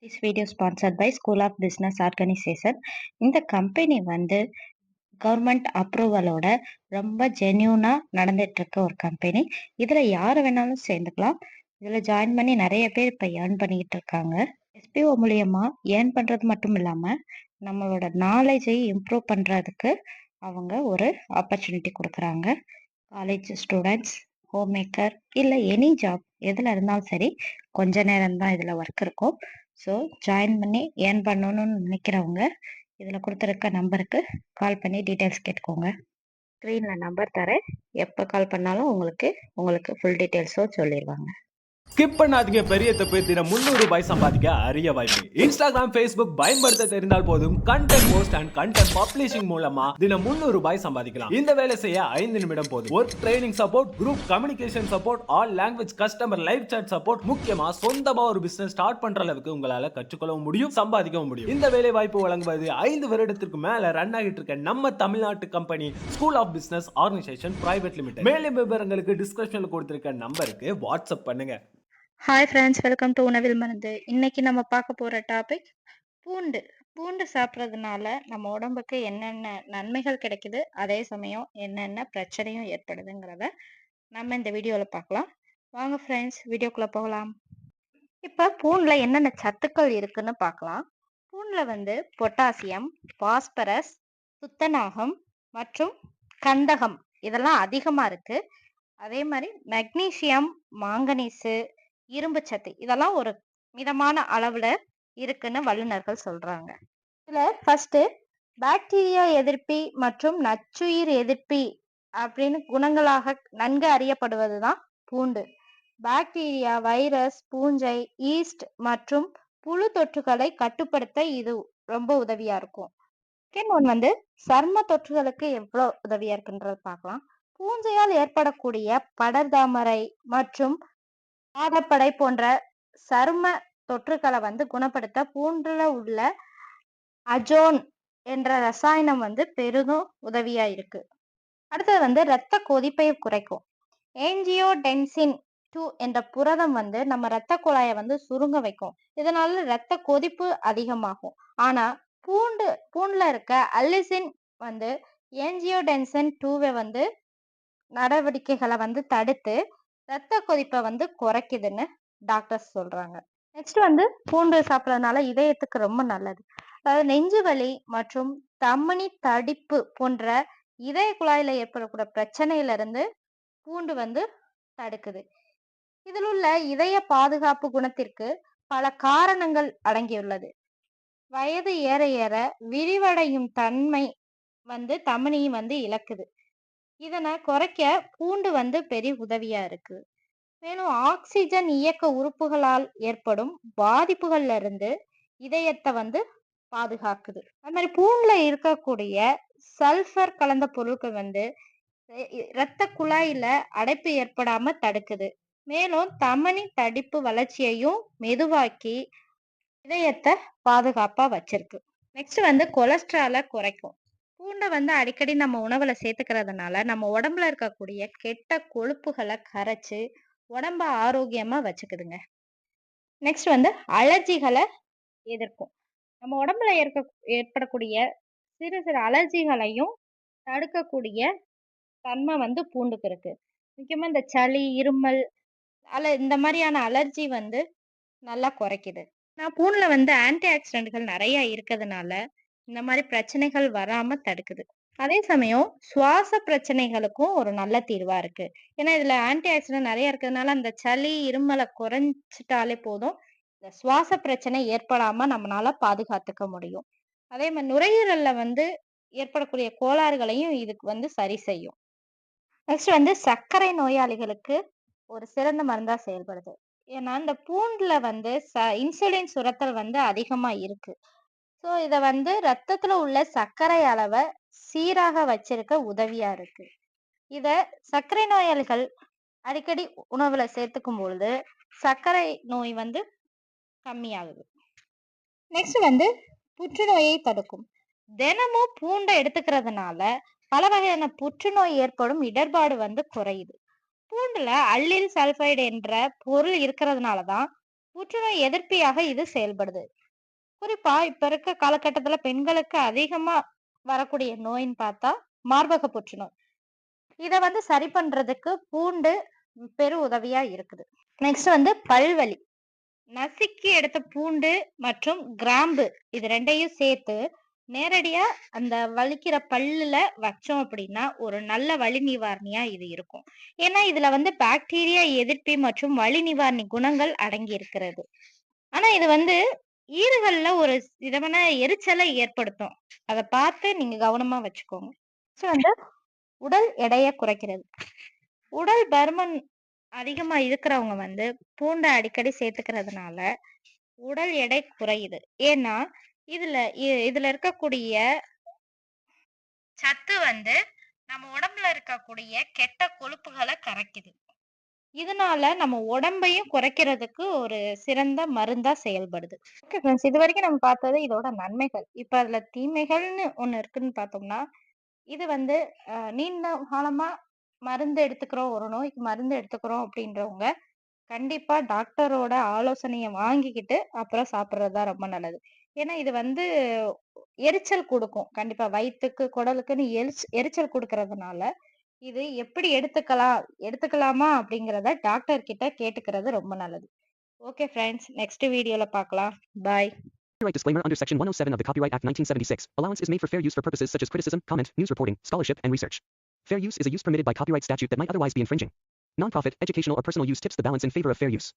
This video sponsored by School of Business Organization. இந்த company வந்து government அப்ரூவலோட ரொம்ப ஜென்யூனா நடந்துட்டு இருக்க ஒரு கம்பெனி. இதுல யாரு வேணாலும் சேர்ந்துக்கலாம். இதுல ஜாயின் பண்ணி நிறைய பேர் இப்ப ஏர்ன் பண்ணிக்கிட்டு இருக்காங்க. எஸ்பிஓ மூலியமா ஏர்ன் பண்றது மட்டும் இல்லாம நம்மளோட நாலேஜை இம்ப்ரூவ் பண்றதுக்கு அவங்க ஒரு ஆப்பர்ச்சுனிட்டி கொடுக்குறாங்க. காலேஜ் ஸ்டூடெண்ட்ஸ், ஹோம் மேக்கர் இல்லை எனி ஜாப் எதில் இருந்தாலும் சரி, கொஞ்ச நேரம் தான் இதில் ஒர்க் இருக்கும். ஸோ ஜாயின் பண்ணி ஏர்ன் பண்ணணும்னு நினைக்கிறவங்க இதில் கொடுத்துருக்க நம்பருக்கு கால் பண்ணி டீட்டெயில்ஸ் கேட்டுக்கோங்க. ஸ்க்ரீனில் நம்பர் தரேன், எப்போ கால் பண்ணாலும் உங்களுக்கு ஃபுல் டீட்டெயில்ஸும் சொல்லிடுவாங்க. ஸ்கிப் பண்ணாதீங்க, பெரிய தப்பு. தினம் 300 ரூபாய் சம்பாதிக்க அரிய வாய்ப்பு. இன்ஸ்டாகிராம், ஃபேஸ்புக் பயன்படுத்த தெரிந்தால் போதும். Content post and content publishing மூலமா தினம் 300 ரூபாய் சம்பாதிக்கலாம். இந்த வேலை செய்ய 5 நிமிடம் போதும். Work training support, group communication support, all language customer live chat support, முக்கியமா சொந்தமா ஒரு பிசினஸ் ஸ்டார்ட் பண்ற அளவுக்கு உங்களால கற்றுக்கொள்ளவும் முடியும், சம்பாதிக்கவும் முடியும். இந்த வேலை வாய்ப்பு வழங்குவது 5 வருடத்திற்கு மேல ரன் ஆகிட்டு இருக்க நம்ம தமிழ்நாட்டு company school of business organisation private limited. மேலும் விவரங்களுக்கு டிஸ்கிரிப்ஷன்ல கொடுத்திருக்க நம்பருக்கு வாட்ஸ்அப் பண்ணுங்க. ஹாய் ஃப்ரெண்ட்ஸ், வெல்கம் டு உணவில் மருந்து. இன்னைக்கு நம்ம பார்க்க போகிற டாபிக் பூண்டு. பூண்டு சாப்பிட்றதுனால நம்ம உடம்புக்கு என்னென்ன நன்மைகள் கிடைக்குது, அதே சமயம் என்னென்ன பிரச்சனையும் ஏற்படுதுங்கிறத நம்ம இந்த வீடியோவில் பார்க்கலாம். வாங்க ஃப்ரெண்ட்ஸ், வீடியோக்குள்ளே போகலாம். இப்போ பூண்டில் என்னென்ன சத்துக்கள் இருக்குன்னு பார்க்கலாம். பூண்டில் வந்து பொட்டாசியம், பாஸ்பரஸ், துத்தநாகம் மற்றும் கந்தகம் இதெல்லாம் அதிகமாக இருக்கு. அதே மாதிரி மெக்னீசியம், மாங்கனீசு, இரும்பு சத்து இதெல்லாம் ஒரு மிதமான அளவுல இருக்குன்னு வல்லுநர்கள் சொல்றாங்க. இதுல ஃபர்ஸ்ட் பாக்டீரியா எதிர்ப்பி மற்றும் நச்சுயிர் எதிர்ப்பி அப்படின்னு குணங்களாக நன்கு அறியப்படுவதுதான் பூண்டு. பாக்டீரியா, வைரஸ், பூஞ்சை, ஈஸ்ட் மற்றும் புழு தொற்றுகளை கட்டுப்படுத்த இது ரொம்ப உதவியா இருக்கும். செகண்ட் ஒன் வந்து சர்ம தொற்றுகளுக்கு எவ்வளவு உதவியா இருக்குன்றது பார்க்கலாம். பூஞ்சையால் ஏற்படக்கூடிய படர்தாமரை மற்றும் பாதப்படை போன்ற சரும தொற்றுக்களை வந்து குணப்படுத்த பூண்டுல உள்ள அஜோன் என்ற ரசாயனம் வந்து பெரிதும் உதவியா இருக்கு. அடுத்தது வந்து இரத்த கொதிப்பை குறைக்கும். ஏஞ்சியோடென்சின் 2 என்ற புரதம் வந்து நம்ம இரத்த குழாயை வந்து சுருங்க வைக்கும். இதனால இரத்த கொதிப்பு அதிகமாகும். ஆனா பூண்டுல இருக்க அல்லிசின் வந்து ஏஞ்சியோடென்சின் 2 வந்து நடவடிக்கைகளை வந்து தடுத்து ரத்த கொதிப்பை வந்து குறைக்குதுன்னு டாக்டர்ஸ் சொல்றாங்க. நெக்ஸ்ட் வந்து பூண்டு சாப்பிட்றதுனால இதயத்துக்கு ரொம்ப நல்லது. அதாவது நெஞ்சு வலி மற்றும் தமனி தடிப்பு போன்ற இதய குழாயில ஏற்படக்கூடிய பிரச்சனையில இருந்து பூண்டு வந்து தடுக்குது. இதில் உள்ள இதய பாதுகாப்பு குணத்திற்கு பல காரணங்கள் அடங்கியுள்ளது. வயது ஏற ஏற விரிவடையும் தன்மை வந்து தமனியும் வந்து இழக்குது. இதனை குறைக்க பூண்டு வந்து பெரிய உதவியா இருக்கு. மேலும் ஆக்சிஜன் இயக்க உறுப்புகளால் ஏற்படும் பாதிப்புகள்ல இருந்து இதயத்தை வந்து பாதுகாக்குது. அது மாதிரி பூண்டுல இருக்கக்கூடிய சல்ஃபர் கலந்த பொருட்கள் வந்து இரத்த குழாயில அடைப்பு ஏற்படாம தடுக்குது. மேலும் தமனி தடிப்பு வளர்ச்சியையும் மெதுவாக்கி இதயத்தை பாதுகாப்பா வச்சிருக்கு. நெக்ஸ்ட் வந்து கொலஸ்ட்ராலை குறைக்கும். பூண்டை வந்து அடிக்கடி நம்ம உணவுல சேர்த்துக்கிறதுனால நம்ம உடம்புல இருக்கக்கூடிய கெட்ட கொழுப்புகளை கரைச்சு உடம்ப ஆரோக்கியமா வச்சுக்குதுங்க. நெக்ஸ்ட் வந்து அலர்ஜிகளை எதிர்க்கும். நம்ம உடம்புல ஏற்படக்கூடிய சிறு சிறு அலர்ஜிகளையும் தடுக்கக்கூடிய தன்மை வந்து பூண்டுக்கு இருக்கு. முக்கியமா இந்த சளி, இருமல், இந்த மாதிரியான அலர்ஜி வந்து நல்லா குறைக்குது. பூண்டுல வந்து ஆன்டி ஆக்சிடென்ட்கள் நிறைய இருக்கிறதுனால இந்த மாதிரி பிரச்சனைகள் வராம தடுக்குது. அதே சமயம் சுவாச பிரச்சனைகளுக்கும் ஒரு நல்ல தீர்வா இருக்கு. ஏன்னா இதுல ஆன்டி ஆக்சிடென்ட் நிறைய இருக்கிறதுனால அந்த சளி, இருமலை குறைஞ்சிட்டாலே போதும், இந்த சுவாச பிரச்சனை ஏற்படாம நம்மளால பாதுகாத்துக்க முடியும். அதே மாதிரி நுரையீரல்ல வந்து ஏற்படக்கூடிய கோளாறுகளையும் இதுக்கு வந்து சரி செய்யும். நெக்ஸ்ட் வந்து சர்க்கரை நோயாளிகளுக்கு ஒரு சிறந்த மருந்தா செயல்படுது. ஏன்னா இந்த பூண்டுல வந்து இன்சுலின் சுரத்தல் வந்து அதிகமா இருக்கு. ஸோ இத வந்து ரத்தத்துல உள்ள சர்க்கரை அளவை சீராக வச்சிருக்க உதவியா இருக்கு. இத சர்க்கரை நோயாளிகள் அடிக்கடி உணவுல சேர்த்துக்கும் பொழுது சர்க்கரை நோய் வந்து கம்மியாகுது. நெக்ஸ்ட் வந்து புற்றுநோயை தடுக்கும். தினமும் பூண்டை எடுத்துக்கிறதுனால பல வகையான புற்றுநோய் ஏற்படும் இடர்பாடு வந்து குறையுது. பூண்டுல அல்லில் சல்பைடு என்ற பொருள் இருக்கிறதுனாலதான் புற்றுநோய் எதிர்ப்பியாக இது செயல்படுது. குறிப்பா இப்ப இருக்க காலகட்டத்துல பெண்களுக்கு அதிகமா வரக்கூடிய நோயின்னு பார்த்தா மார்பக புற்றுநோய். இத வந்து சரி பண்றதுக்கு பூண்டு பெரு உதவியா இருக்குது. நெக்ஸ்ட் வந்து பல்வலி. நசுக்கி எடுத்த பூண்டு மற்றும் கிராம்பு இது 2யும் சேர்த்து நேரடியா அந்த வலிக்கிற பல்லுல வச்சோம் அப்படின்னா, ஒரு நல்ல வலி நிவாரணியா இது இருக்கும். ஏன்னா, இதுல வந்து பாக்டீரியா எதிர்ப்பி மற்றும் வலி நிவாரணி குணங்கள் அடங்கி இருக்கிறது. ஆனா இது வந்து ஈறுகள்ல ஒரு விதமான எரிச்சலை ஏற்படுத்தும். அத பார்த்து நீங்க கவனமா வச்சுக்கோங்க. நெக்ஸ்ட் வந்து உடல் எடைய குறைக்கிறது. உடல் பருமன் அதிகமா இருக்கிறவங்க வந்து பூண்ட அடிக்கடி சேர்த்துக்கிறதுனால உடல் எடை குறையுது. ஏன்னா, இதுல இதுல இருக்கக்கூடிய சத்து வந்து நம்ம உடம்புல இருக்கக்கூடிய கெட்ட கொழுப்புகள கரைக்குது. இதனால நம்ம உடம்பையும் குறைக்கிறதுக்கு ஒரு சிறந்த மருந்தா செயல்படுது. Okay friends. இதுவரைக்கும் நம்ம பார்த்தது இதோட நன்மைகள். இப்ப அதுல தீமைகள்னு ஒண்ணு இருக்குன்னு பார்த்தோம்னா, இது வந்து நீண்ட காலமா மருந்து எடுத்துக்கிறோம், ஒரு நோய்க்கு மருந்து எடுத்துக்கிறோம் அப்படின்றவங்க, கண்டிப்பா டாக்டரோட ஆலோசனைய வாங்கிக்கிட்டு அப்புறம் சாப்பிடுறது தான் ரொம்ப நல்லது. ஏன்னா இது வந்து எரிச்சல் குடுக்கும். கண்டிப்பா வயித்துக்கு, குடலுக்குன்னு எரிச்சல் குடுக்கறதுனால, இது எப்படி எடுத்துக்கலாம், எடுத்துக்கலாமா அப்படிங்கிறத டாக்டர் கிட்ட கேட்டுக்கிறது ரொம்ப நல்லது. Okay friends. நெக்ஸ்ட் வீடியோல பார்க்கலாம். பாய். Copyright disclaimer under Section 107 of the Copyright Act 1976. Allowance is made for fair use for purposes such as criticism, comment, news reporting, scholarship, and research. Fair use is a use permitted by copyright statute that might otherwise be infringing. Non-profit, educational, or personal use tips the balance in favor of fair use.